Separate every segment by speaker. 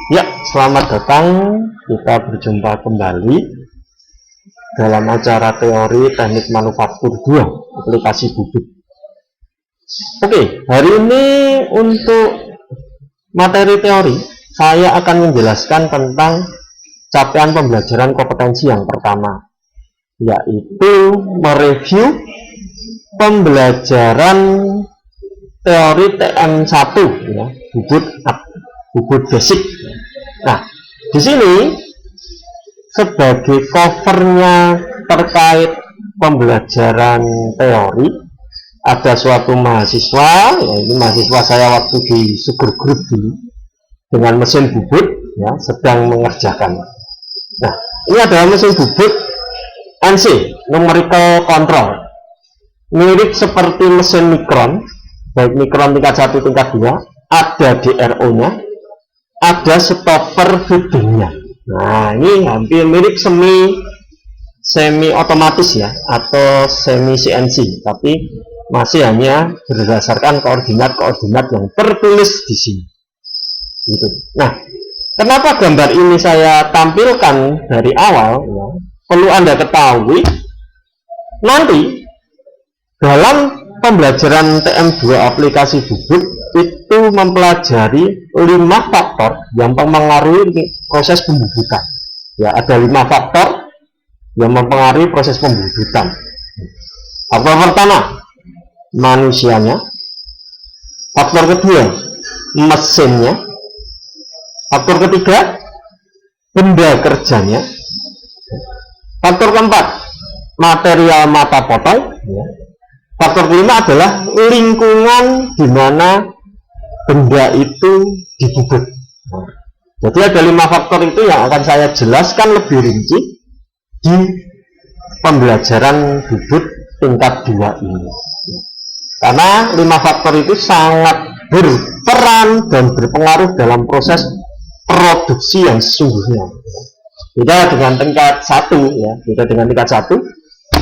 Speaker 1: Ya, selamat datang. Kita berjumpa kembali dalam acara teori teknik manufaktur 2, aplikasi bubut. Oke, hari ini untuk materi teori, saya akan menjelaskan tentang capaian pembelajaran kompetensi yang pertama, yaitu mereview pembelajaran teori TM1, ya, bubut basic. Nah, di sini sebagai covernya terkait pembelajaran teori, ada suatu mahasiswa, ya ini mahasiswa saya waktu di Sugar Group dulu, dengan mesin bubut, ya, sedang mengerjakan. Nah, ini adalah mesin bubut NC, numerical control, mirip seperti mesin Micron, baik Micron tingkat 1, tingkat 2, ada DRO-nya, ada stopper feedingnya. Nah, ini hampir mirip semi otomatis ya, atau semi CNC, tapi masih hanya berdasarkan koordinat-koordinat yang tertulis di sini. Gitu. Nah, kenapa gambar ini saya tampilkan dari awal? Ya, perlu Anda ketahui, nanti dalam pembelajaran TM2 aplikasi bubut itu mempelajari 5 faktor yang mempengaruhi proses pembubutan. Ya, ada 5 faktor yang mempengaruhi proses pembubutan. Faktor pertama, manusianya. Faktor kedua, mesinnya. Faktor ketiga, benda kerjanya. Faktor keempat, material mata potong. Faktor kelima adalah lingkungan di mana benda itu dibubut. Jadi ada 5 faktor itu yang akan saya jelaskan lebih rinci di pembelajaran bubut tingkat 2 ini. Karena 5 faktor itu sangat berperan dan berpengaruh dalam proses produksi yang sesungguhnya. Beda dengan tingkat 1, ya. Beda dengan tingkat 1,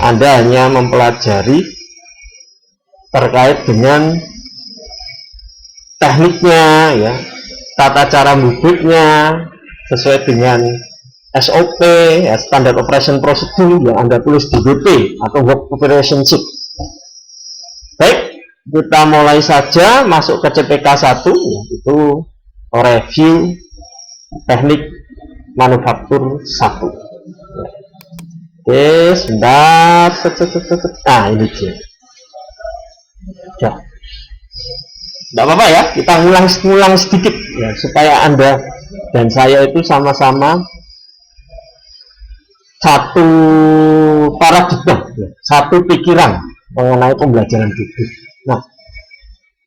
Speaker 1: Anda hanya mempelajari terkait dengan tekniknya, ya, tata cara bubutnya sesuai dengan SOP, ya, Standard Operation Procedure yang Anda tulis di WP atau Work Operation Sheet. Baik, kita mulai saja masuk ke CPK 1, yaitu review teknik manufaktur 1. Oke, sebentar. Nah, ini dia. Ya, tidak apa-apa ya, kita ngulang sedikit ya, supaya Anda dan saya itu sama-sama satu paradigma, ya, satu pikiran mengenai pembelajaran bubut. Nah,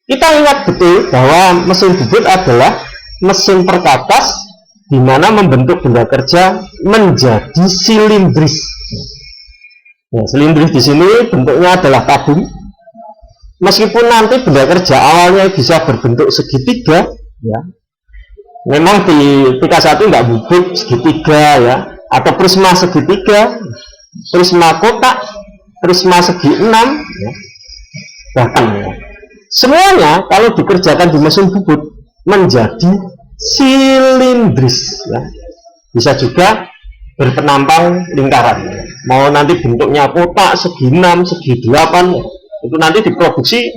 Speaker 1: kita ingat betul bahwa mesin bubut adalah mesin perkakas di mana membentuk benda kerja menjadi silindris. Ya, silindris di sini bentuknya adalah tabung. Meskipun nanti benda kerja awalnya bisa berbentuk segitiga, ya, memang di tingkat 1 nggak bubut segitiga, ya, atau prisma segitiga, prisma kotak, prisma segi 6, ya, bahkan, ya, semuanya kalau dikerjakan di mesin bubut menjadi silindris, ya. Bisa juga berpenampang lingkaran, ya. Mau nanti bentuknya kotak segi 6, segi 8, ya, itu nanti diproduksi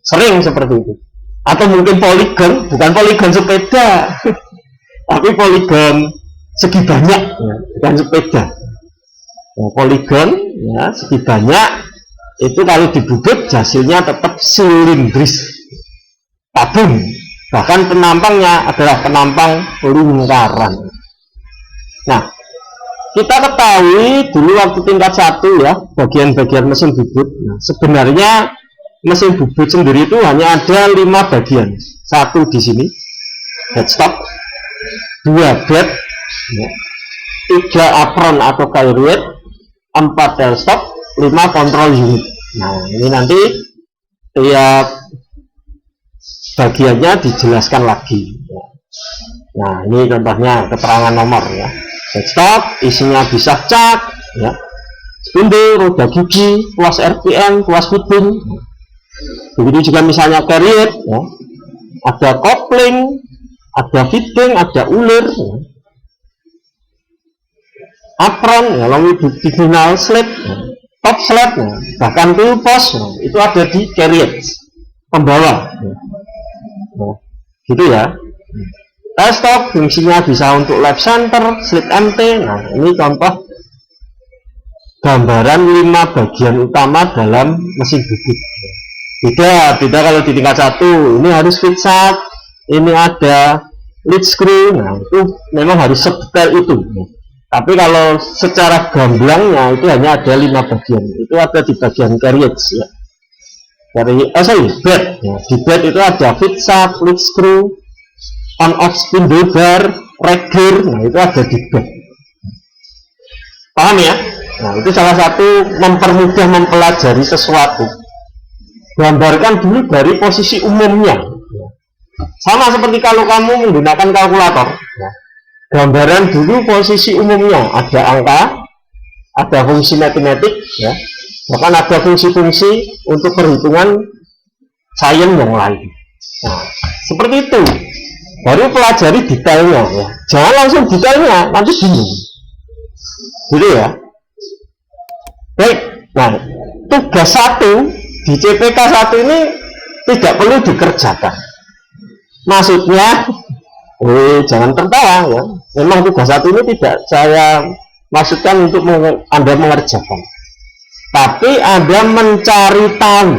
Speaker 1: sering seperti itu. Atau mungkin poligon, bukan poligon sepeda tapi poligon segi banyak, ya, bukan sepeda, ya, poligon, ya, segi banyak itu kalau dibubut hasilnya tetap silindris, tabung, bahkan penampangnya adalah penampang lingkaran. Nah, kita ketahui dulu waktu tingkat 1 ya, bagian-bagian mesin bubut. Nah, sebenarnya mesin bubut sendiri itu hanya ada 5 bagian. 1 di sini, headstock, 2 bed, ya, 3 apron atau carrier, 4 tailstock, 5 control unit. Nah, ini nanti tiap bagiannya dijelaskan lagi. Nah, ini contohnya keterangan nomor ya. Headstock isinya bisa cat, ya, spindle, roda gigi, tuas RPM, tuas feeding. Begitu juga misalnya carrier, ya, ada kopling, ada feeding, ada ulir, apron, ya, longitudinal slit, top slit, bahkan pulpos, itu ada di carriage pembawa, gitu ya. Stop fungsinya bisa untuk left center, slit MT. Nah, ini contoh gambaran 5 bagian utama dalam mesin bubut. Beda kalau di tingkat 1 ini harus fit shot, ini ada lead screw. Nah, itu memang harus sedetail itu. Tapi kalau secara gamblangnya itu hanya ada 5 bagian. Itu ada di bagian carriage ya. Bed. Ya. Di bed itu ada fit shot, lead screw, on off spindle bar, rag gear. Nah, itu ada di bed. Paham ya? Nah, itu salah satu mempermudah mempelajari sesuatu. Gambarkan dulu dari posisi umumnya. Sama seperti kalau kamu menggunakan kalkulator. Gambaran dulu posisi umumnya. Ada angka, ada fungsi matematik, ya. Bahkan ada fungsi-fungsi untuk perhitungan sains yang lain. Nah, seperti itu. Baru pelajari detailnya. Ya. Jangan langsung detailnya, nanti bingung. Gitu ya. Baik, nah tugas 1 di CPK 1 ini tidak perlu dikerjakan. Maksudnya, jangan tertawa ya. Memang tugas 1 ini tidak saya maksudkan untuk Anda mengerjakan. Tapi Anda mencari tahu.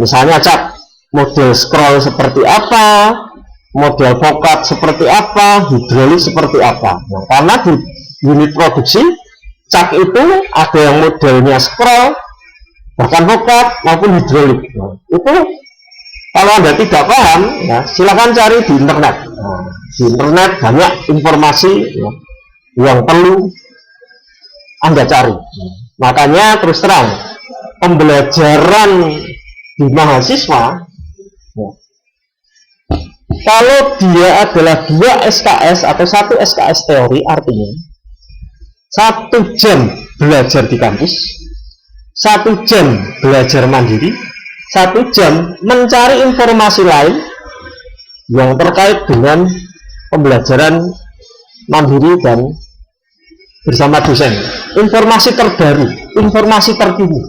Speaker 1: Misalnya cat model scroll seperti apa, model pokat seperti apa, hidrolik seperti apa. Nah, karena di unit produksi cak itu ada yang modelnya scroll, bahkan pokat maupun hidrolik. Nah, itu kalau Anda tidak paham, ya, silakan cari di internet. Nah, di internet banyak informasi ya, yang perlu Anda cari. Makanya terus terang pembelajaran di mahasiswa, ya, kalau dia adalah 2 SKS atau 1 SKS teori, artinya 1 jam belajar di kampus, 1 jam belajar mandiri, 1 jam mencari informasi lain yang terkait dengan pembelajaran mandiri dan bersama dosen. Informasi terbaru, informasi terkini.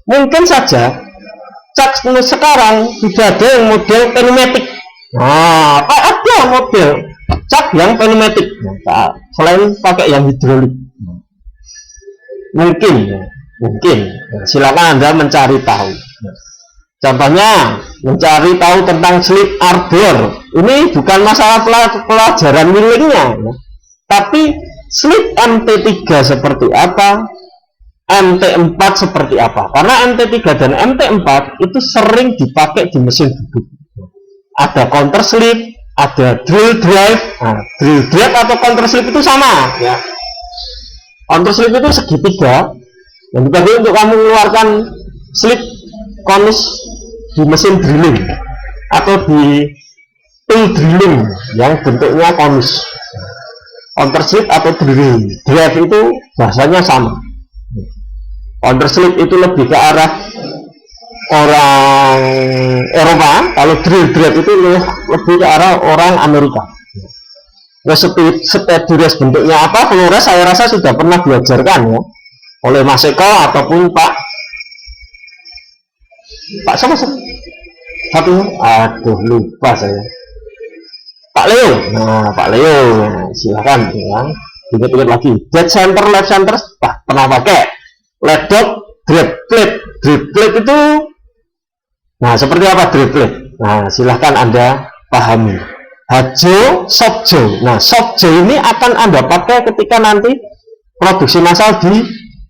Speaker 1: Mungkin saja cak sekarang sudah ada yang model pneumatik. Nah, ada model cak yang pneumatik. Nah, selain pakai yang hidrolik. Mungkin. Silakan Anda mencari tahu. Contohnya, mencari tahu tentang slip arbor. Ini bukan masalah pelajaran millingnya, tapi slip MT3 seperti apa, MT4 seperti apa. Karena MT3 dan MT4 itu sering dipakai di mesin bubut. Ada counter slip, ada drill drive. Nah, drill drive atau counter slip itu sama, ya. Counter slip itu segitiga yang dipakai untuk kamu mengeluarkan slip konus di mesin drilling atau di tool drilling yang bentuknya konus. Counter slip atau drill drive itu bahasanya sama. Counter slip itu lebih ke arah orang Eropa, kalau drill drive itu lebih ke arah orang Amerika. Nah, spedures bentuknya apa, Flores saya rasa sudah pernah diajarkan ya oleh Mas Eko ataupun Pak sama satu, aduh lupa saya, Pak Leo. Nah, Pak Leo, silakan ya, ingat-ingat lagi. Dead center, left center, pernah pakai. Left dot, drip plate itu, nah seperti apa drip plate? Nah, silahkan Anda pahami. Hajo, soft jaw. Nah, soft jaw ini akan Anda pakai ketika nanti produksi massal di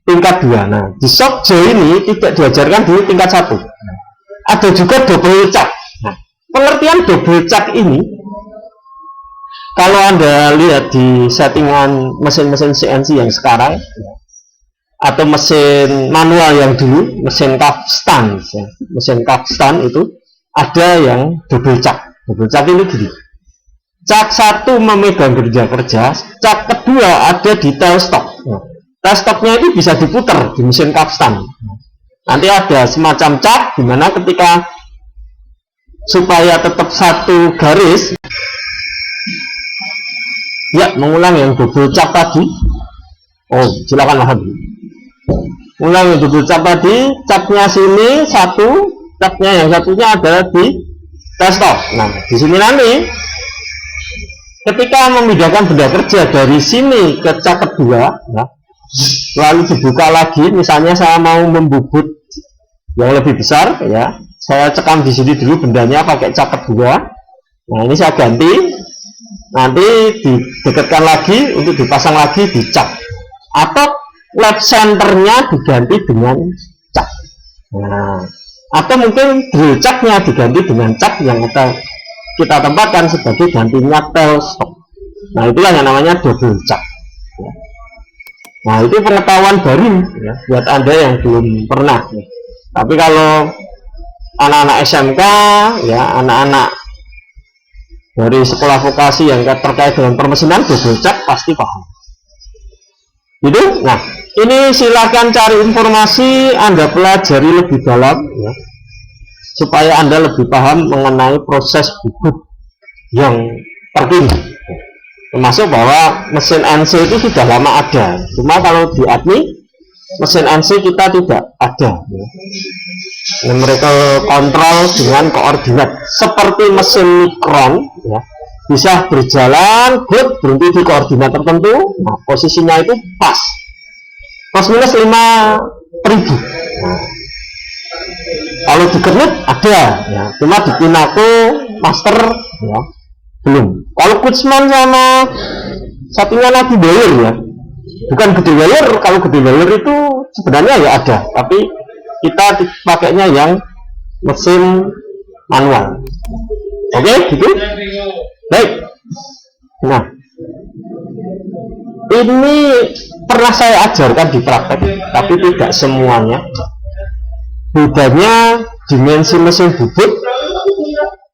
Speaker 1: tingkat 2. Nah, di soft jaw ini tidak diajarkan di tingkat 1. Ada juga double chuck. Nah, pengertian double chuck ini, kalau Anda lihat di settingan mesin-mesin CNC yang sekarang, atau mesin manual yang dulu, mesin Capstan, ya. Mesin Capstan itu ada yang double chuck. Double chuck ini gini. Cak 1 memegang kerja, cak kedua ada di tail stop. Nah, tail stopnya itu bisa diputar di mesin Capstan. Nanti ada semacam cak di mana ketika supaya tetap satu garis Ya, mengulang yang double cap tadi. Oh, silakan Mas. Ulang yang double cap tadi, capnya sini satu, capnya yang satunya adalah di desktop. Nah, di sini nanti ketika memindahkan benda kerja dari sini ke cap kedua, ya, lalu dibuka lagi, misalnya saya mau membubut yang lebih besar, ya, saya cekam di sini dulu bendanya pakai cap kedua. Nah, ini saya ganti, nanti didekatkan lagi untuk dipasang lagi di cap, atau lab centernya diganti dengan cap. Nah, atau mungkin drill capnya diganti dengan cap yang kita tempatkan sebagai gantinya tailstock. Nah, itulah yang namanya double cap. Nah, itu pengetahuan baru ya, buat Anda yang belum pernah ya. Tapi kalau anak-anak SMK ya, anak-anak dari sekolah vokasi yang terkait dengan permesinan, double cap pasti paham gitu. Nah, ini silakan cari informasi, Anda pelajari lebih dalam ya, supaya Anda lebih paham mengenai proses bubut yang terkini, termasuk bahwa mesin NC itu sudah lama ada, cuma kalau di ATMI mesin NC kita tidak ada ya. Dan mereka kontrol dengan koordinat seperti mesin mikron ya, bisa berjalan good, berhenti di koordinat tertentu. Nah, posisinya itu pas plus minus 5.000. Nah, kalau di Kernit ada ya, cuma di Pinako master ya belum. Kalau Kutzman sama satunya lagi Bayer ya, bukan gede Bayer. Kalau gede Bayer itu sebenarnya ya ada, tapi kita pakainya yang mesin manual. Oke, gitu. Baik. Nah, ini pernah saya ajarkan di praktek, tapi tidak semuanya. Bedanya dimensi mesin bubut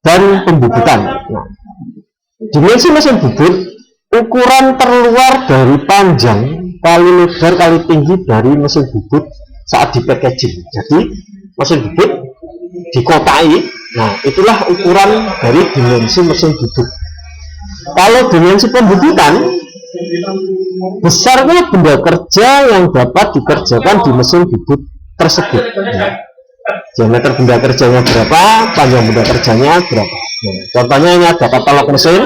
Speaker 1: dan pembubutan. Nah, dimensi mesin bubut ukuran terluar dari panjang kali lebar kali tinggi dari mesin bubut saat di packaging. Jadi mesin bubut dikotai. Nah, itulah ukuran dari dimensi mesin bubut. Kalau dimensi pembubutan, besarnya benda kerja yang dapat dikerjakan di mesin bubut tersebut. Nah, diameter benda kerjanya berapa, panjang benda kerjanya berapa. Nah, contohnya ini ada katalog mesin.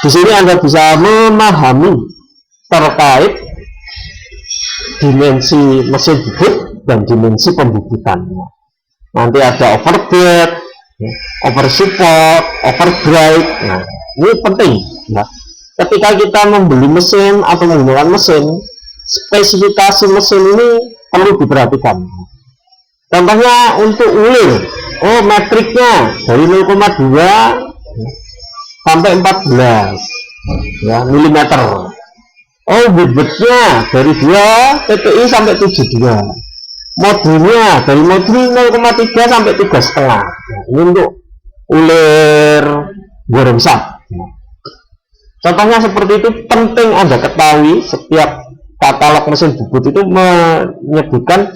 Speaker 1: Di sini Anda bisa memahami terkait dimensi mesin bubut dan dimensi pembubutan. Nanti ada overbed, over support, overdrive. Nah, ini penting ya. Ketika kita membeli mesin atau menggunakan mesin, spesifikasi mesin ini perlu diperhatikan. Contohnya untuk ulir, oh metriknya dari 0,2 sampai 14 ya, milimeter. Oh bobotnya dari 2 ppi sampai 72. Modulnya dari modul 0,3 sampai 3,5. Nah, ini untuk ulir goreng besar. Contohnya seperti itu, penting Anda ketahui. Setiap katalog mesin bubut itu menyebutkan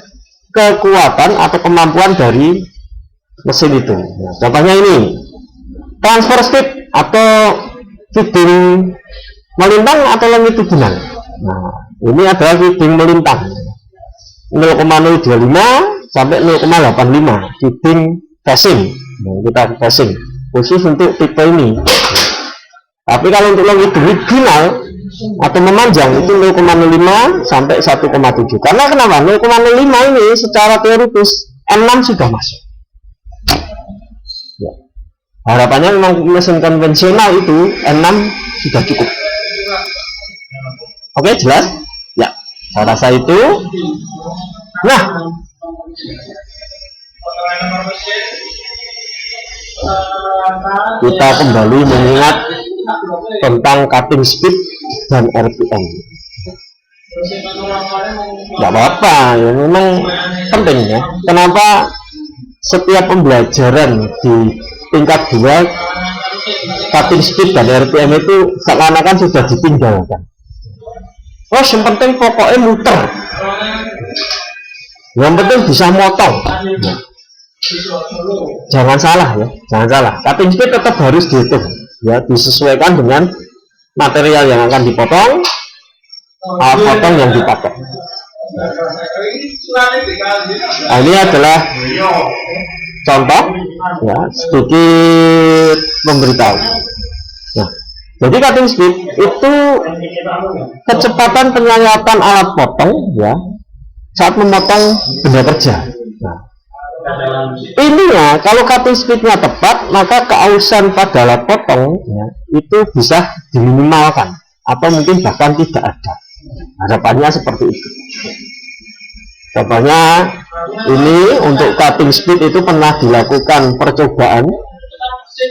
Speaker 1: kekuatan atau kemampuan dari mesin itu. Nah, contohnya ini transfer speed atau feeding melintang atau longitudinal. Nah, ini adalah feeding melintang 0,025 sampai 0,85 feeding passing. Nah, kita passing khusus untuk tipe ini. Tapi kalau untuk longitudinal atau memanjang itu 0,05 sampai 1,7. Karena kenapa? 0,05 ini secara teoritis M6 sudah masuk. Ya. Harapannya memang mesin konvensional itu M6 sudah cukup. Oke, jelas? Ya, saya rasa itu. Nah, kita kembali mengingat tentang cutting speed dan RPM. Tidak apa-apa, ya memang penting ya. Kenapa setiap pembelajaran di tingkat 2 cutting speed dan RPM itu seakan-akan sudah ditinggalkan. Oh, yang penting pokoknya muter. Yang penting bisa motong. Jangan salah ya, jangan salah. Cutting speed tetap harus dihitung. ya, disesuaikan dengan material yang akan dipotong, alat potong yang dipakai. Nah, ini adalah contoh, ya, sedikit memberitahu. Nah, jadi cutting speed itu kecepatan penyayatan alat potong, ya, saat memotong benda kerja. Nah, ininya kalau cutting speednya tepat, maka keausan pada alat potong, ya, itu bisa diminimalkan atau mungkin bahkan tidak ada. Harapannya seperti itu. Contohnya ini untuk cutting speed itu pernah dilakukan percobaan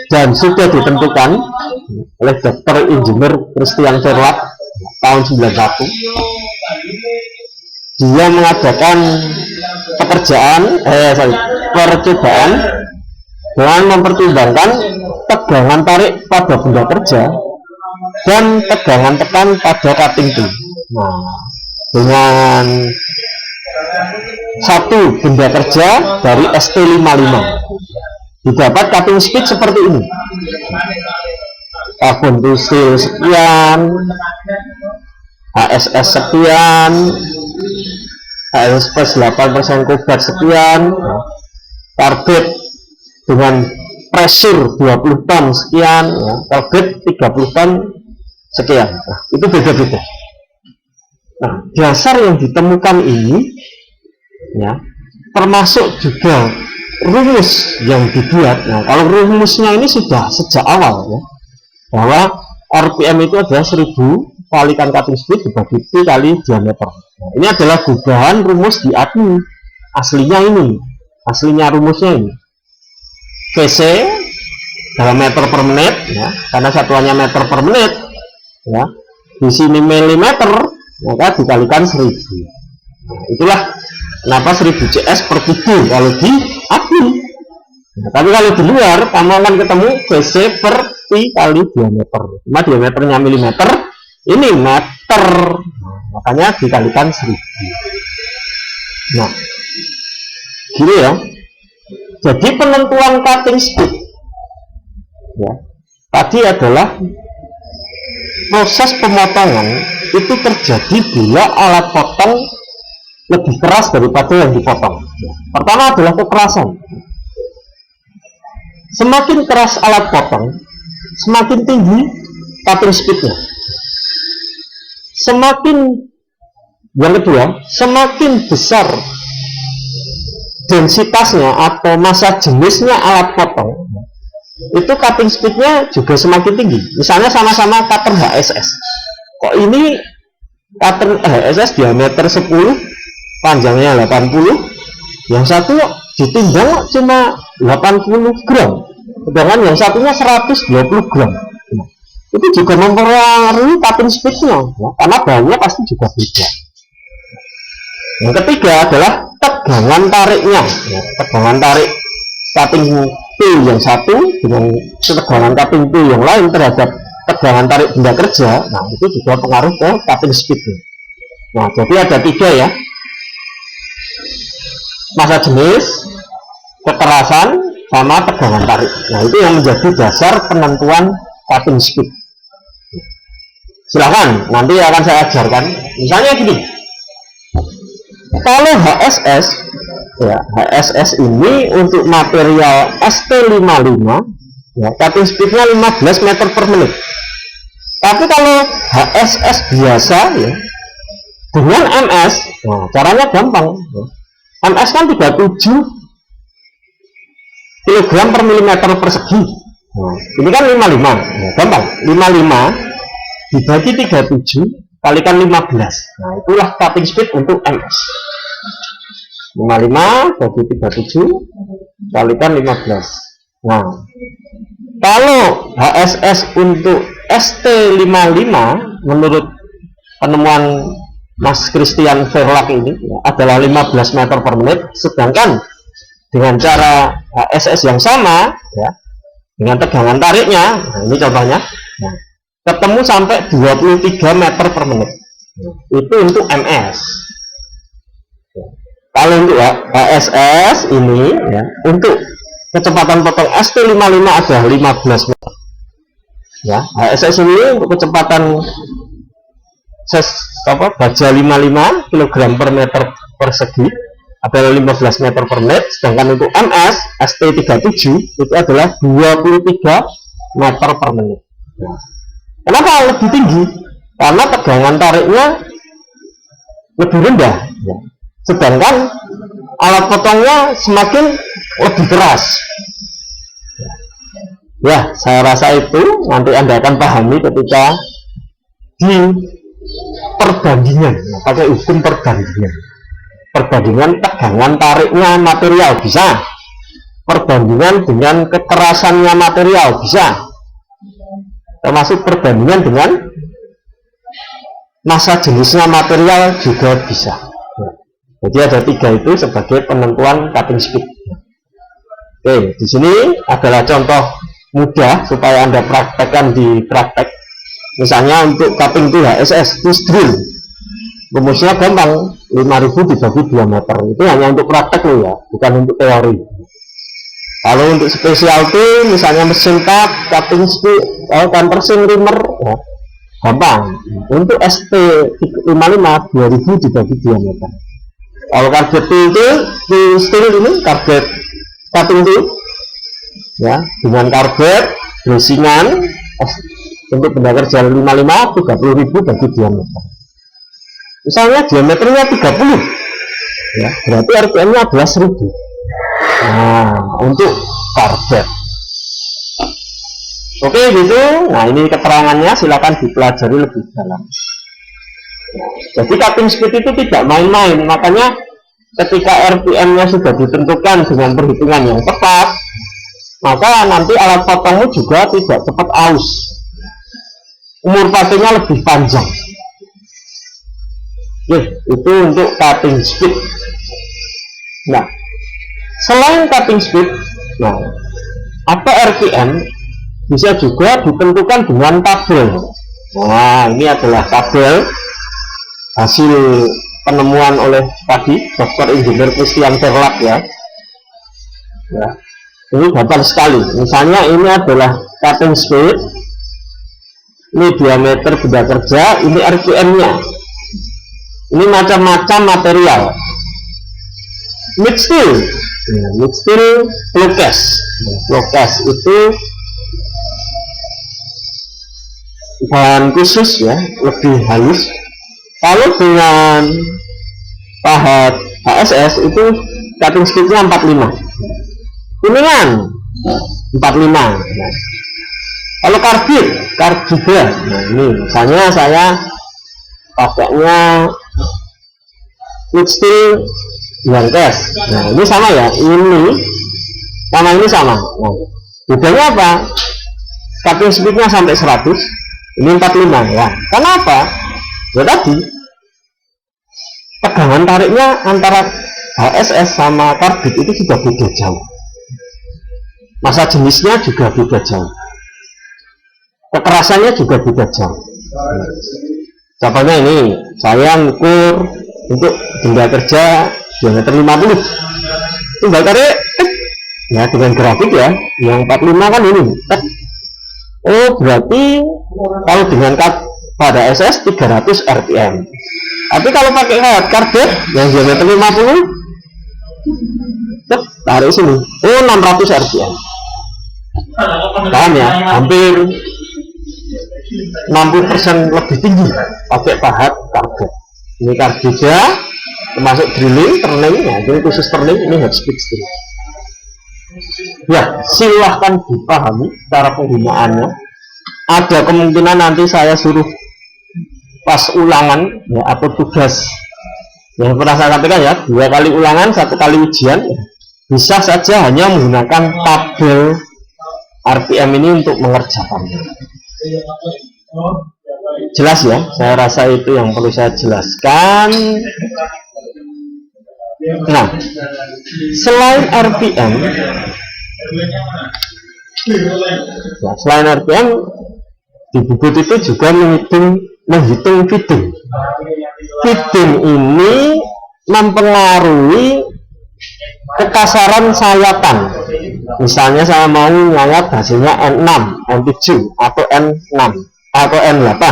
Speaker 1: dan sudah ditentukan oleh Dr. Insinyur Christian Verlaque tahun 91. Dia mengadakan percobaan dengan mempertimbangkan tegangan tarik pada benda kerja dan tegangan tekan pada cutting tool. Nah, dengan satu benda kerja dari ST55 didapat cutting speed seperti ini. Carbon to steel sekian, HSS sekian, HSS 8% kobat sekian, karbit dengan pressure 20 ton sekian, ya, karbit 30 ton sekian. Nah, itu beda-beda. Nah, dasar yang ditemukan ini, ya, termasuk juga rumus yang dibuat. Nah, kalau rumusnya ini sudah sejak awal, ya, bahwa RPM itu adalah 1000 kalikan cutting speed dibagi P kali diameter. Nah, ini adalah gubahan rumus di ATMI. Aslinya ini, aslinya rumusnya ini. VC dalam meter per menit, ya, karena satuannya meter per menit, ya, di sini milimeter, maka dikalikan 1000. Nah, itulah kenapa 1000 CS per kubik kalau di ATMI. Nah, tapi kalau di luar kamu akan ketemu VC per Pi kali diameter. Cuma diameternya milimeter, ini meter. Nah, makanya dikalikan 1000. Nah, gini ya. Jadi penentuan cutting speed, ya, tadi adalah proses pemotongan itu terjadi bila alat potong lebih keras daripada yang dipotong. Pertama adalah kekerasan. Semakin keras alat potong, semakin tinggi cutting speednya. Yang kedua, semakin besar densitasnya atau massa jenisnya alat potong, itu cutting speednya juga semakin tinggi. Misalnya sama-sama cutter HSS. Kok ini cutter HSS diameter 10, panjangnya 80, yang satu ditimbang cuma 80 gram, sedangkan yang satunya 120 gram. Nah, itu juga mempengaruhi cutting speednya, ya, karena bahannya pasti juga beda. Yang ketiga adalah tegangan tariknya, ya, tegangan tarik cutting tool yang satu dengan tegangan cutting tool yang lain terhadap tegangan tarik benda kerja. Nah, itu juga pengaruh ke cutting speednya. Nah, jadi ada 3 ya, massa jenis, kekerasan, sama tegangan tarik. Nah, itu yang menjadi dasar penentuan cutting speed. Silahkan, nanti akan saya ajarkan. Misalnya gini, kalau HSS, ya, HSS ini untuk material ST55, ya, cutting speednya 15 meter per menit. Tapi kalau HSS biasa, ya, dengan MS, nah, caranya gampang, ya. MS kan 37 kg per milimeter persegi. Nah, ini kan 55, ya, gampang. 55 dibagi 37 kalikan 15. Nah, itulah cutting speed untuk MS. 55 bagi 37 kalikan 15. Nah, kalau HSS untuk ST55 menurut penemuan Mas Christian Verlaque ini, ya, adalah 15 meter per menit, sedangkan dengan cara HSS yang sama, ya, dengan tegangan tariknya, nah ini contohnya, nah, ketemu sampai 23 meter per menit. Itu untuk MS. Kalau untuk HSS ini, ya, untuk kecepatan potong ST55 adalah 15 meter. Ya, HSS ini untuk kecepatan baja 55 kg per meter persegi adalah 15 meter per menit, sedangkan untuk MS ST37 itu adalah 23 meter per menit. Nah, kenapa lebih tinggi? Karena tegangan tariknya lebih rendah, ya. Sedangkan alat potongnya semakin lebih keras. Ya, saya rasa itu nanti Anda akan pahami ketika di perbandingan, ya, pakai hukum perbandingan. Perbandingan tegangan tariknya material bisa, perbandingan dengan kekerasannya material bisa, termasuk perbandingan dengan massa jenisnya material juga bisa. Jadi ada 3 itu sebagai penentuan cutting speed. Oke, di sini adalah contoh mudah supaya Anda praktekkan di praktek. Misalnya untuk cutting tool HSS twist drill, rumusnya gampang, 5000 dibagi 2 meter. Itu hanya untuk praktek loh ya, bukan untuk teori. Kalau untuk spesial tool, misalnya mesin cut, cutting speed, countersink rimmer, ya, gampang. Untuk ST55 2000 dibagi 2 meter. Kalau target tool itu steel ini target cutting tool, ya, dengan target bracingan untuk benda kerja 55 30.000 bagi 2 meter. Misalnya diameternya 30, ya, berarti RPM-nya adalah 1000. Nah, untuk target. Oke, gitu. Nah, ini keterangannya, silakan dipelajari lebih dalam. Jadi cutting speed itu tidak main-main, makanya ketika RPM-nya sudah ditentukan dengan perhitungan yang tepat, maka nanti alat potongmu juga tidak cepat aus, umur pakainya lebih panjang. Itu untuk cutting speed. Nah, selain cutting speed, nah, apa RPM bisa juga ditentukan dengan tabel. Nah, ini adalah tabel hasil penemuan oleh tadi Dr. Engineer Christian Verlag, ya. Ya, ini gampang sekali. Misalnya ini adalah cutting speed, ini diameter benda kerja, ini RPM-nya. Ini macam-macam material. Mid steel, mid steel flow cast. Flow cast itu bahan khusus, ya, lebih halus. Kalau dengan pahat HSS itu cutting speednya 45, kuningan 45. Nah, kalau karbit juga, nah ini misalnya saya pakainya mid steel yang tes. Nah, ini sama ya, ini sama ini sama. Nah, bedanya apa? Cutting speednya sampai 100, ini 45, ya. Kenapa? Ya tadi tegangan tariknya antara HSS sama karbit itu sudah beda jauh, massa jenisnya juga beda jauh, kekerasannya juga beda jauh. Contohnya ini saya ngukur untuk benda kerja diameter 50, tinggal tarik, ya, dengan grafik, ya, yang 45 kan ini. Oh, berarti kalau dengan pada SS 300 RPM. Tapi kalau pakai karbit yang diameter 50, tarik sini, oh 600 RPM. Paham ya? Hampir 60% lebih tinggi pakai pahat karbit. Ini karbitnya termasuk drilling, turning, ya, ini khusus turning, ini head speed steel. Ya, silahkan dipahami cara penggunaannya. Ada kemungkinan nanti saya suruh pas ulangan, ya, atau tugas yang pernah saya katakan, ya, 2 kali ulangan 1 kali ujian, ya, bisa saja hanya menggunakan tabel RPM ini untuk mengerjakannya. Jelas ya, saya rasa itu yang perlu saya jelaskan. Nah, selain RPM, ya, selain RPM di buku itu juga menghitung feeding. Feeding ini mempengaruhi kekasaran sayatan. Misalnya saya mau nyayat hasilnya N6, N7 atau N6 atau N8.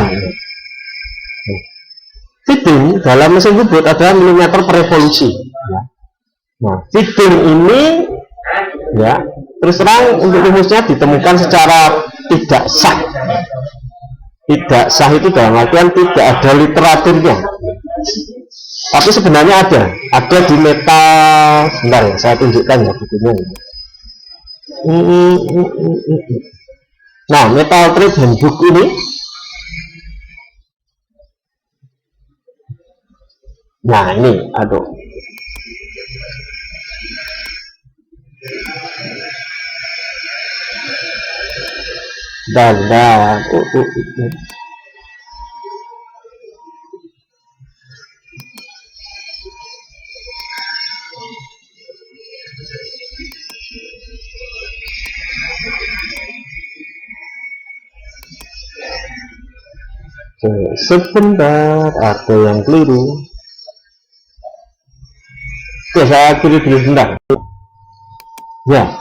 Speaker 1: Feeding dalam mesin bubut adalah milimeter per revolusi. Nah, feeding ini ya terus terang untuk rumusnya ditemukan secara tidak sah. Tidak sah itu dalam artian tidak ada literaturnya. Tapi sebenarnya ada di meta. Sebentar ya, saya tunjukkan ya bukunya. Nah, Metal Trade Handbook ini. Nah, ini, aduh. Dan sebentar, ada yang keliru. Oke, saya kiri dulu sebentar. Ya,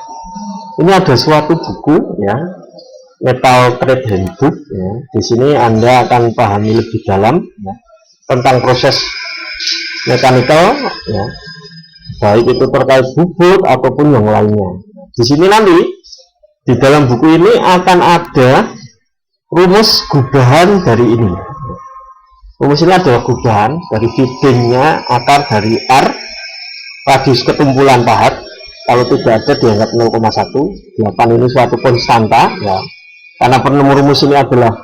Speaker 1: ini ada suatu buku ya, Metal Trade Handbook. Ya. Di sini Anda akan pahami lebih dalam ya, tentang proses mekanikal, ya, baik itu terkait bubut ataupun yang lainnya. Di sini nanti di dalam buku ini akan ada rumus gubahan dari ini. Rumus ini adalah gubahan dari feedingnya akar dari R, radius ketumpulan pahat. Kalau tidak ada dianggap 0,1. 8 ini suatu konstanta ya. Karena penemu rumus ini adalah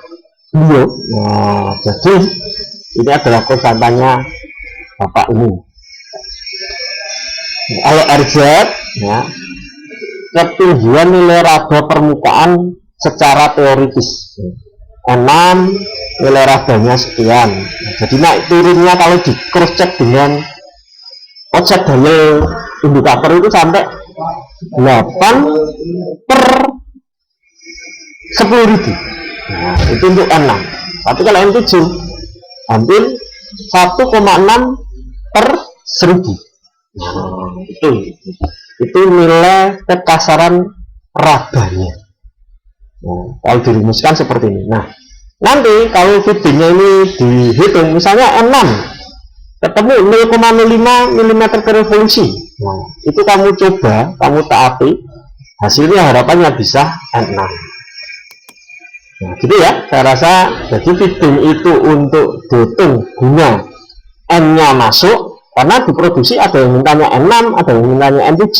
Speaker 1: beliau. Nah, jadi ini adalah konstantanya bapak ini. Kalau RZ ya, ketinggian nilai raba permukaan secara teoritis. N6 nilai rabanya sekian. Nah, jadi naik turunnya kalau di cross check dengan offset dial indikator itu sampai 8 per 10.000. Nah, itu untuk N6. Tapi kalau N7 hampir 1,6 per 1000. Nah, itu nilai kekasaran rabanya. Nah, kalau dirumuskan seperti ini. Nah, nanti kalau feedingnya ini dihitung, misalnya N6 ketemu 0,05 mm per revolusi. Nah, itu kamu coba, kamu taati, hasilnya harapannya bisa N6. Nah, gitu ya, saya rasa. Jadi feeding itu untuk dihitung guna N-nya masuk, karena diproduksi ada yang mintanya N6, ada yang mintanya N7,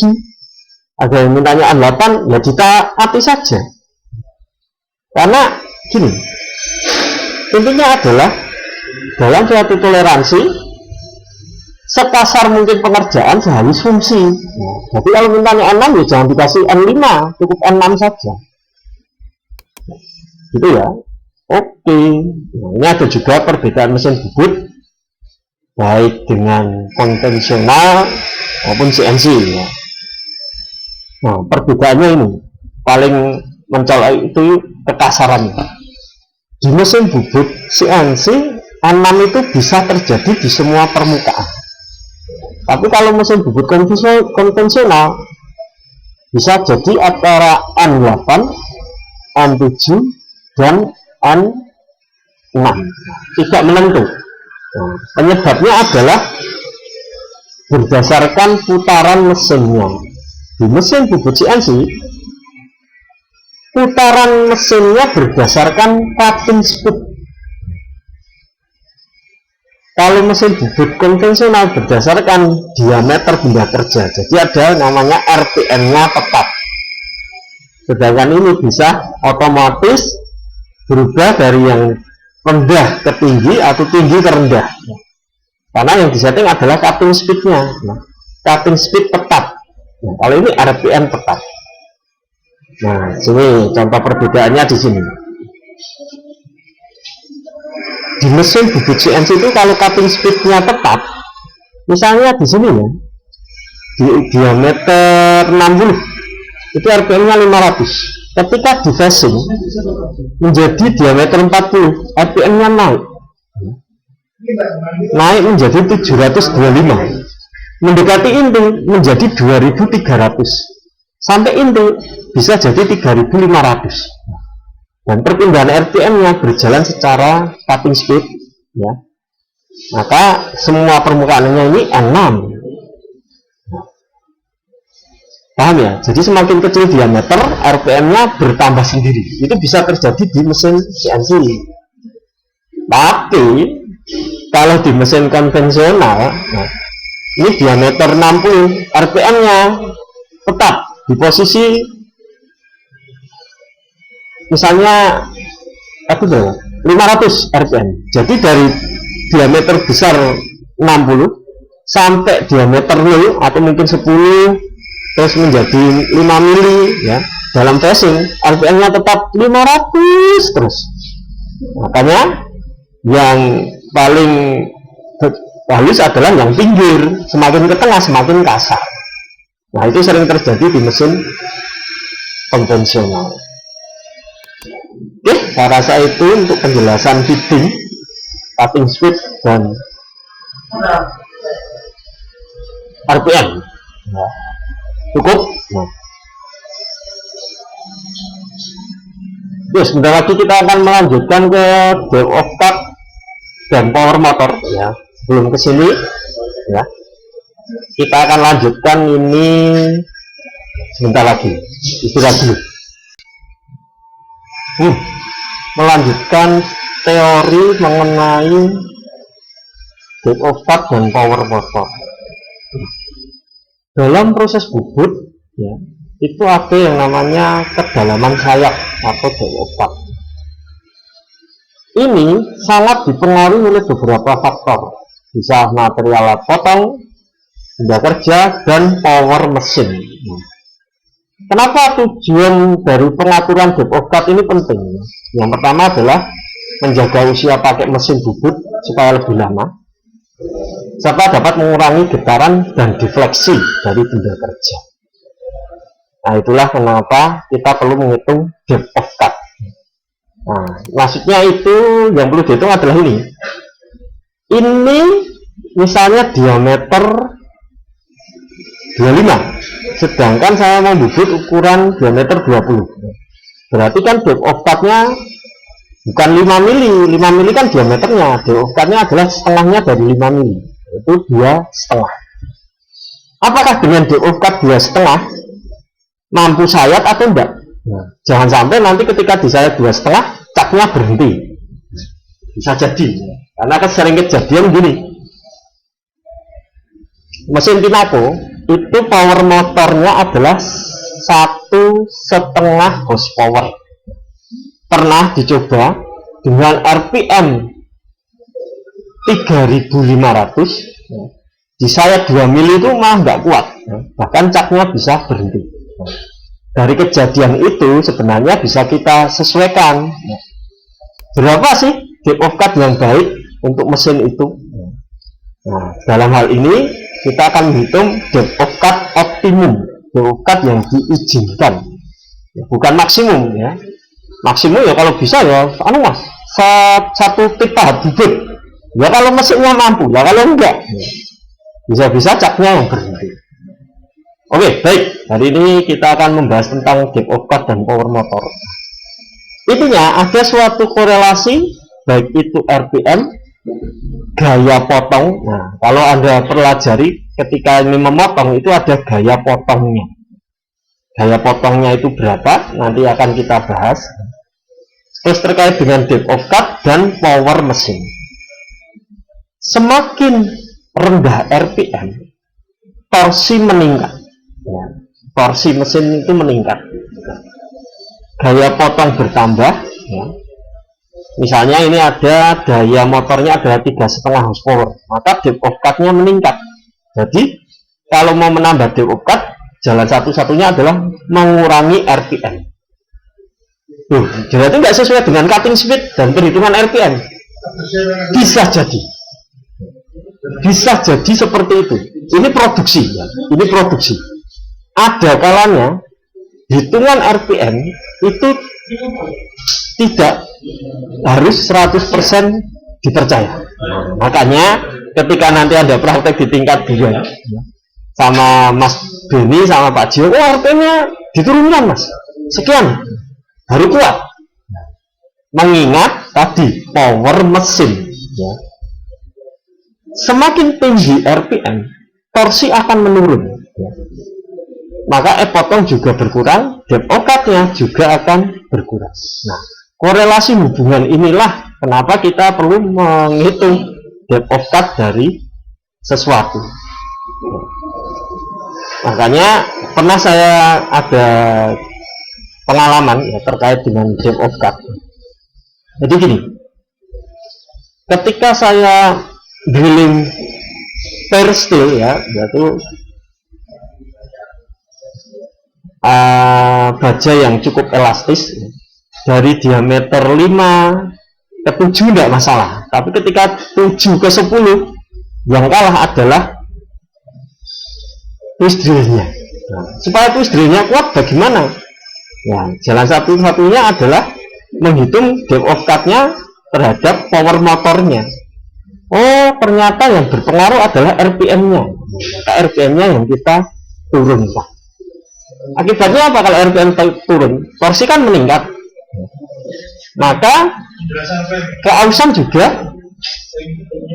Speaker 1: ada yang mintanya N8, ya ditaati saja. Karena gini, intinya adalah dalam suatu toleransi sekasar mungkin pengerjaan sehalus fungsi. Nah, jadi kalau mintanya N6 ya jangan dikasih N5, cukup N6 saja. Gitu ya. Oke. Nah, ini ada juga perbedaan mesin bubut baik dengan konvensional maupun CNC ya. Nah, perbedaannya ini paling mencolok itu kekasarannya. Di mesin bubut CNC N6 itu bisa terjadi di semua permukaan. Tapi kalau mesin bubut konvensional bisa jadi antara N8, N7 dan N6. Tidak menentu. Nah, penyebabnya adalah berdasarkan putaran mesinnya. Di mesin bubut CNC putaran mesinnya berdasarkan cutting speed. Kalau mesin bubut konvensional berdasarkan diameter benda kerja. Jadi ada namanya RPM-nya tetap. Sedangkan ini bisa otomatis berubah dari yang rendah ke tinggi atau tinggi ke rendah. Karena yang disetting adalah cutting speed-nya. Nah, cutting speed tetap. Nah, kalau ini RPM tetap. Nah, sini contoh perbedaannya di sini. Di mesin bubut CNC itu kalau cutting speed-nya tetap, misalnya di sini ya, di diameter 60, itu RPM-nya 500. Ketika di facing menjadi diameter 40, RPM-nya naik menjadi 725. mendekati inti menjadi 2300 sampai inti bisa jadi 3500, dan perpindahan RPM-nya berjalan secara cutting speed ya, maka semua permukaannya ini N6. Paham ya? Jadi semakin kecil diameter, RPM-nya bertambah sendiri. Itu bisa terjadi di mesin CNC. Tapi kalau di mesin konvensional, nah, ini diameter 60, RPM-nya tetap di posisi misalnya 500 RPM. Jadi dari diameter besar 60 sampai diameter 0 atau mungkin 10 terus menjadi 5 mili ya, dalam facing RPM-nya tetap 500 terus. Makanya yang paling halus adalah yang pinggir, semakin ke tengah semakin kasar. Nah, itu sering terjadi di mesin konvensional. Oke, saya rasa itu untuk penjelasan fitting, cutting speed dan RPM. Nah, cukup. Nah. Sebentar lagi kita akan melanjutkan ke depth of cut dan power motor ya. Sebelum ke sini ya, kita akan lanjutkan ini sebentar lagi. Istirahat dulu. Melanjutkan teori mengenai depth of cut dan power motor. Dalam proses bubut ya, itu ada yang namanya kedalaman sayap atau depth of cut. Ini sangat dipengaruhi oleh beberapa faktor, bisa material alat potong, benda kerja, dan power mesin. Kenapa tujuan dari pengaturan depth of cut ini penting? Yang pertama adalah menjaga usia pakai mesin bubut supaya lebih lama, serta dapat mengurangi getaran dan defleksi dari benda kerja. Nah, itulah kenapa kita perlu menghitung depth of cut. Nah, maksudnya itu yang perlu dihitung adalah ini. Ini misalnya diameter 25, sedangkan saya membubut ukuran diameter 20. Berarti kan depth of cut-nya bukan 5 mili. 5 mili kan diameternya. Depth of cut-nya adalah setengahnya dari 5 mili. Itu 2,5. Apakah dengan depth of cut 2,5 mampu sayat atau enggak? Nah, jangan sampai nanti ketika disayat 2,5 catnya berhenti. Bisa jadi, karena kan sering kejadian gini. Mesin Pinako itu power motornya adalah 1,5 horsepower. Pernah dicoba dengan RPM 3.500, disayat 2 mili itu malah nggak kuat, bahkan catnya bisa berhenti. Dari kejadian itu sebenarnya bisa kita sesuaikan berapa sih depth of cut yang baik untuk mesin itu. Nah, dalam hal ini kita akan menghitung depth of cut optimum, depth of cut yang diizinkan, bukan maksimum ya. Maksimum ya kalau bisa ya mas, satu tip tahap bubut ya kalau mesinnya mampu, ya kalau enggak bisa-bisa catnya yang berhenti. Oke, baik. Hari ini kita akan membahas tentang depth of cut dan power motor. Intinya ada suatu korelasi, baik itu RPM, gaya potong. Nah, kalau Anda pelajari ketika ini memotong itu ada gaya potongnya. Gaya potongnya itu berapa? Nanti akan kita bahas. Terus terkait dengan depth of cut dan power mesin. Semakin rendah RPM, torsi meningkat. Ya, torsi mesin itu meningkat, gaya potong bertambah ya. Misalnya ini ada daya motornya adalah 3,5 horsepower, maka depth of cut-nya meningkat. Jadi kalau mau menambah depth of cut, jalan satu-satunya adalah mengurangi RPM. Jadi itu nggak sesuai dengan cutting speed dan perhitungan RPM. Bisa jadi seperti itu. Ini produksi ya. Ini produksi. Ada kalanya hitungan RPM itu tidak harus 100% dipercaya. Makanya ketika nanti ada praktek di tingkat 2 sama Mas Beni sama Pak Jio, RP-nya diturunkan Mas, sekian, baru kuat. Mengingat tadi power mesin, ya. Semakin tinggi RPM, torsi akan menurun, ya. Maka potong juga berkurang, depth of cut-nya juga akan berkurang. Nah, korelasi hubungan inilah kenapa kita perlu menghitung depth of cut dari sesuatu. Makanya pernah saya ada pengalaman ya, terkait dengan depth of cut. Jadi gini, ketika saya drilling pair steel ya, yaitu baja yang cukup elastis dari diameter 5 ke 7 tidak masalah, tapi ketika 7 ke 10 yang kalah adalah twist drillnya. Nah, supaya twist drillnya kuat bagaimana? Ya, jalan satu-satunya adalah menghitung depth of cut-nya terhadap power motornya. Oh, ternyata yang berpengaruh adalah RPM-nya. Maka RPM-nya yang kita turunkan. Akibatnya apa kalau RPM turun? Torsi kan meningkat. Maka keausan juga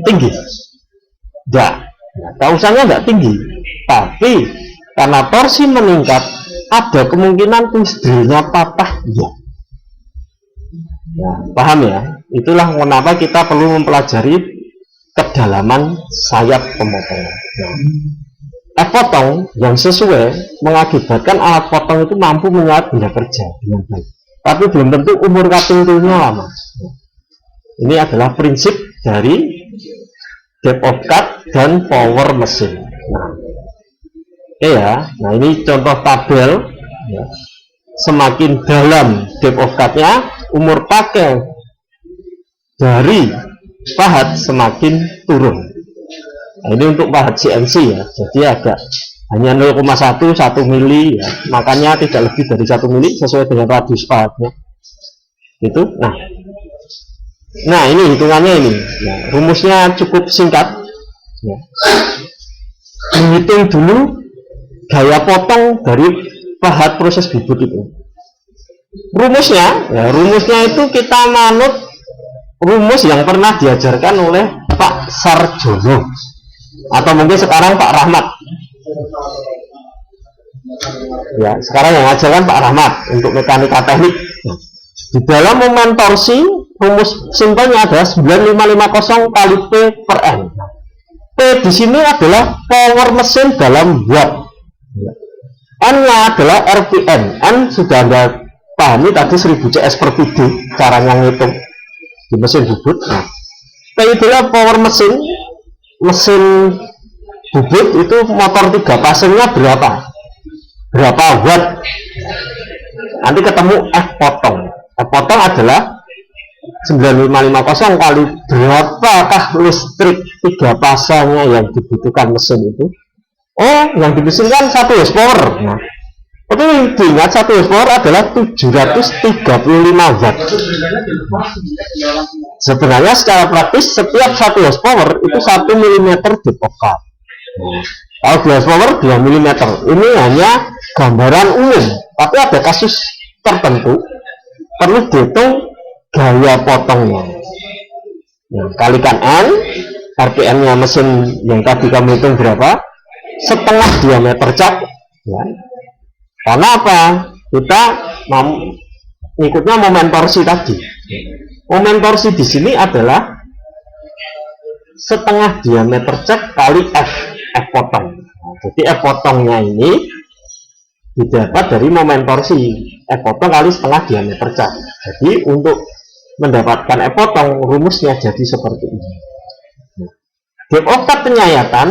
Speaker 1: tinggi. Enggak. Keausannya enggak tinggi. Tapi karena torsi meningkat, ada kemungkinan twist drill-nya patah. Ya. Ya, paham ya? Itulah kenapa kita perlu mempelajari kedalaman sayap pemotongan. Nah, potong yang sesuai mengakibatkan alat potong itu mampu menyerap benda kerja dengan baik. Tapi belum tentu umur cutting tool-nya lama. Ini adalah prinsip dari depth of cut dan power mesin. Nah, oke ya. Nah, ini contoh tabel. Ya. Semakin dalam depth of cut-nya, umur pakai dari pahat semakin turun. Nah, ini untuk pahat CNC ya, jadi agak hanya 0,1 mili ya, makanya tidak lebih dari 1 mili sesuai dengan radius pahatnya. Itu. Nah ini hitungannya ini. Nah, rumusnya cukup singkat. Ya. Menghitung dulu gaya potong dari pahat proses bibut itu. Rumusnya itu kita manut rumus yang pernah diajarkan oleh Pak Sarjono atau mungkin sekarang Pak Rahmat. Ya, sekarang yang ngajarkan Pak Rahmat untuk mekanika teknik. Nah, di dalam momen torsi, rumus simpelnya adalah 9550 kali P per N. P di sini adalah power mesin dalam watt. N-nya adalah RPM. N sudah Anda pahami tadi 1000 CS per PD caranya ngitung di mesin bubut. Nah, P itulah power mesin bubut itu motor 3 pasangnya berapa watt. Nanti ketemu F potong. F potong adalah 9550 kali berapakah listrik 3 pasangnya yang dibutuhkan mesin itu. Oh, yang dimesinkan 1 horsepower. Nah, tapi diingat 1 horsepower adalah 735 watt. Sebenarnya secara praktis setiap 1 horsepower itu 1 mm depth of cut. Kalau 2 horsepower 2 mm. Ini hanya gambaran umum, tapi ada kasus tertentu perlu dihitung gaya potongnya. Nah, kalikan N, RPM-nya mesin yang tadi kamu hitung berapa? Setengah diameter cat. Ya. Karena apa? Kita ikutnya momen torsi tadi. Momen torsi di sini adalah setengah diameter cat kali F potong. Nah, jadi F potongnya ini didapat dari momen torsi F potong kali setengah diameter cat. Jadi untuk mendapatkan F potong rumusnya jadi seperti ini. Depth of cut penyayatan,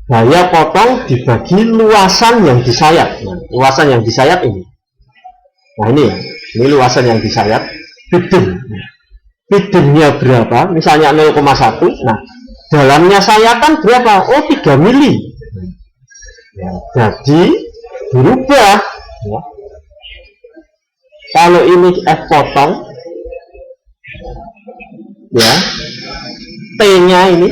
Speaker 1: gaya potong dibagi luasan yang disayat. Nah, luasan yang disayat ini. Nah ini luasan yang disayat. Feedingnya berapa? Misalnya 0,1. Nah, dalamnya sayatan berapa? Oh, 3 mili. Ya, jadi berubah. Ya. Kalau ini F potong, ya, T-nya ini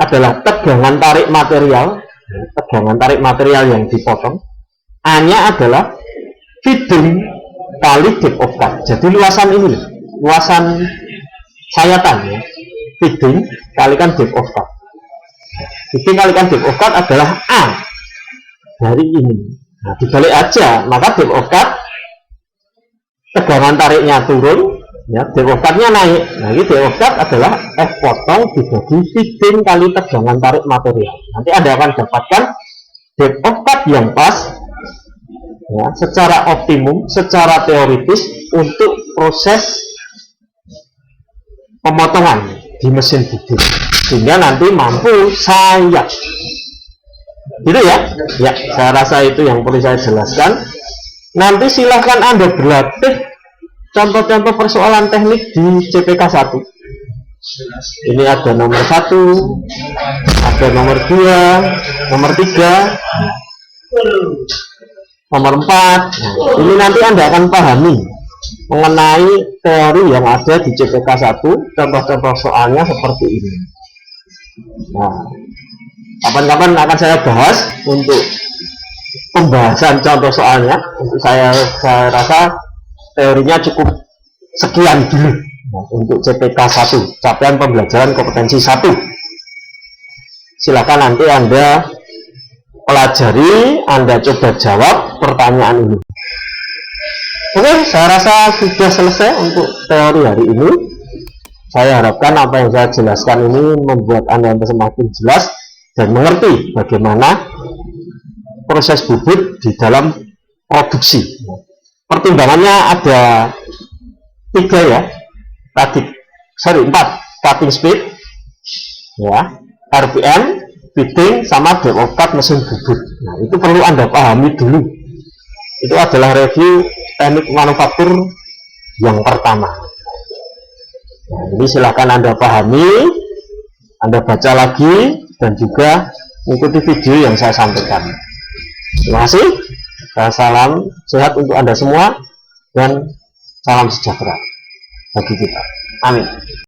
Speaker 1: adalah tegangan tarik material. Tegangan tarik material yang dipotong. A-nya adalah feeding kali depth of cut. Jadi luasan ini, luasan sayatan ya. Feeding kalikan depth of cut. Feeding kalikan depth of cut adalah A dari ini. Nah, dibalik aja, maka depth of cut tegangan tariknya turun, ya, depth of cut-nya naik. Nah, ini depth of cut adalah F potong dibagi feeding kali tegangan tarik material. Nanti Anda akan dapatkan depth of cut yang pas, ya, secara optimum, secara teoritis untuk proses pemotongan di mesin bubut, sehingga nanti mampu sayap. Gitu ya? Ya, saya rasa itu yang perlu saya jelaskan. Nanti silahkan Anda berlatih contoh-contoh persoalan teknik di CPK 1. Ini ada nomor 1, ada nomor 2, nomor 3, nomor 4. Nah, ini nanti Anda akan pahami mengenai teori yang ada di CPK 1. Contoh-contoh soalnya seperti ini. Nah, kapan-kapan akan saya bahas untuk pembahasan contoh soalnya. Untuk saya rasa teorinya cukup sekian dulu. Nah, untuk CPK 1, capaian pembelajaran kompetensi 1. Silakan nanti Anda pelajari, Anda coba jawab pertanyaan ini. Oke, saya rasa sudah selesai untuk teori hari ini. Saya harapkan apa yang saya jelaskan ini membuat Anda semakin jelas dan mengerti bagaimana proses bubut di dalam produksi. Pertimbangannya ada 3 ya, 4, cutting speed, ya, RPM, feeding, sama depth of cut mesin bubut. Nah, itu perlu Anda pahami dulu. Itu adalah review teknik manufaktur yang pertama. Nah, ini silahkan Anda pahami, Anda baca lagi, dan juga mengikuti video yang saya sampaikan. Terima kasih. Salam sehat untuk Anda semua, dan salam sejahtera bagi kita. Amin.